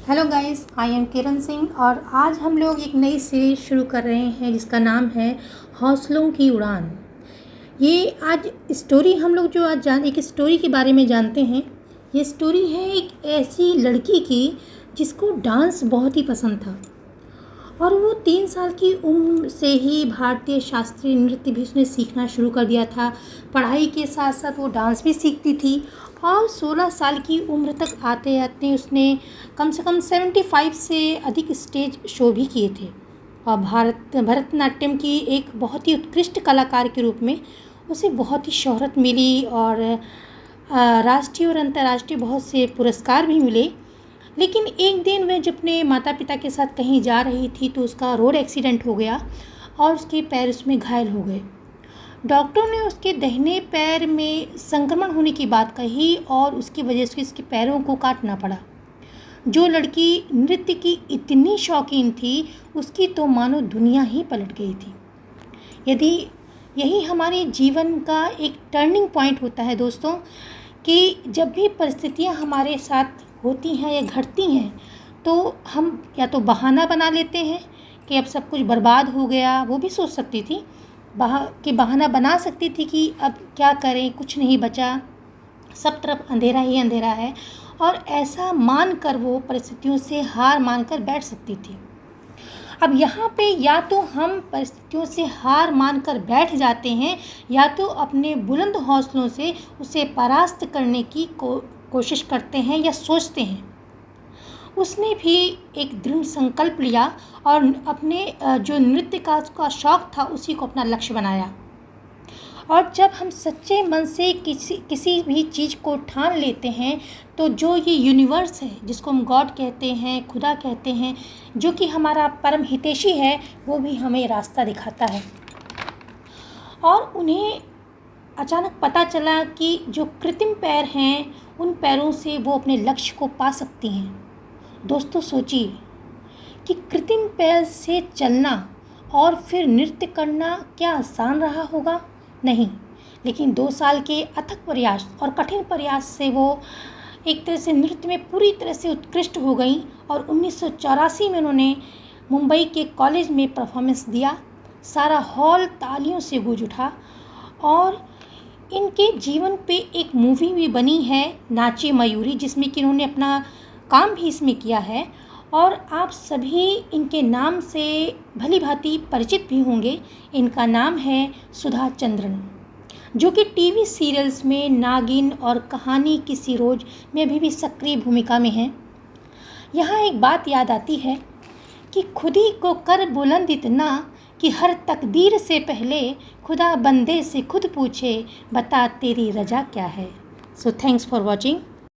Hello guys, I am किरण सिंह और आज हम लोग एक नई सीरीज शुरू कर रहे हैं जिसका नाम है हौसलों की उड़ान। ये आज स्टोरी हम लोग जो आज एक स्टोरी के बारे में जानते हैं। ये स्टोरी है एक ऐसी लड़की की जिसको डांस बहुत ही पसंद था और वो 3 साल की उम्र से ही भारतीय शास्त्रीय नृत्य भी उसने सीखना शुरू कर दिया था। पढ़ाई के साथ साथ वो डांस भी सीखती थी और 16 साल की उम्र तक आते आते उसने कम से कम 75 से अधिक स्टेज शो भी किए थे और भरतनाट्यम की एक बहुत ही उत्कृष्ट कलाकार के रूप में उसे बहुत ही शोहरत मिली और राष्ट्रीय और अंतर्राष्ट्रीय बहुत से पुरस्कार भी मिले। लेकिन एक दिन वह जब अपने माता पिता के साथ कहीं जा रही थी तो उसका रोड एक्सीडेंट हो गया और उसके पैर उसमें घायल हो गए। डॉक्टर ने उसके दाहिने पैर में संक्रमण होने की बात कही और उसकी वजह से इसके पैरों को काटना पड़ा। जो लड़की नृत्य की इतनी शौकीन थी उसकी तो मानो दुनिया ही पलट गई थी। यदि यही हमारे जीवन का एक टर्निंग पॉइंट होता है दोस्तों, कि जब भी परिस्थितियां हमारे साथ होती हैं या घटती हैं तो हम या तो बहाना बना लेते हैं कि अब सब कुछ बर्बाद हो गया। वो भी सोच सकती थी बहाना बना सकती थी कि अब क्या करें, कुछ नहीं बचा, सब तरफ अंधेरा ही अंधेरा है, और ऐसा मानकर वो परिस्थितियों से हार मानकर बैठ सकती थी। अब यहाँ पे या तो हम परिस्थितियों से हार मानकर बैठ जाते हैं या तो अपने बुलंद हौसलों से उसे परास्त करने की कोशिश करते हैं या सोचते हैं। उसने भी एक दृढ़ संकल्प लिया और अपने जो नृत्य का उसका शौक़ था उसी को अपना लक्ष्य बनाया। और जब हम सच्चे मन से किसी भी चीज़ को ठान लेते हैं तो जो ये यूनिवर्स है जिसको हम गॉड कहते हैं, खुदा कहते हैं, जो कि हमारा परम हितैषी है, वो भी हमें रास्ता दिखाता है। और उन्हें अचानक पता चला कि जो कृत्रिम पैर हैं उन पैरों से वो अपने लक्ष्य को पा सकती हैं। दोस्तों सोचिए कि कृत्रिम पैर से चलना और फिर नृत्य करना क्या आसान रहा होगा? नहीं, लेकिन 2 साल के अथक प्रयास और कठिन प्रयास से वो एक तरह से नृत्य में पूरी तरह से उत्कृष्ट हो गई और 1984 में उन्होंने मुंबई के कॉलेज में परफॉर्मेंस दिया। सारा हॉल तालियों से गूंज उठा और इनके जीवन पे एक मूवी भी बनी है, नाची मयूरी, जिसमें कि इन्होंने अपना काम भी इसमें किया है और आप सभी इनके नाम से भली भांति परिचित भी होंगे। इनका नाम है सुधा चंद्रन, जो कि टीवी सीरियल्स में नागिन और कहानी किसी रोज में अभी भी सक्रिय भूमिका में हैं। यहाँ एक बात याद आती है कि खुद ही को कर बुलंद इतना कि हर तकदीर से पहले खुदा बंदे से खुद पूछे, बता तेरी रजा क्या है। So thanks for watching.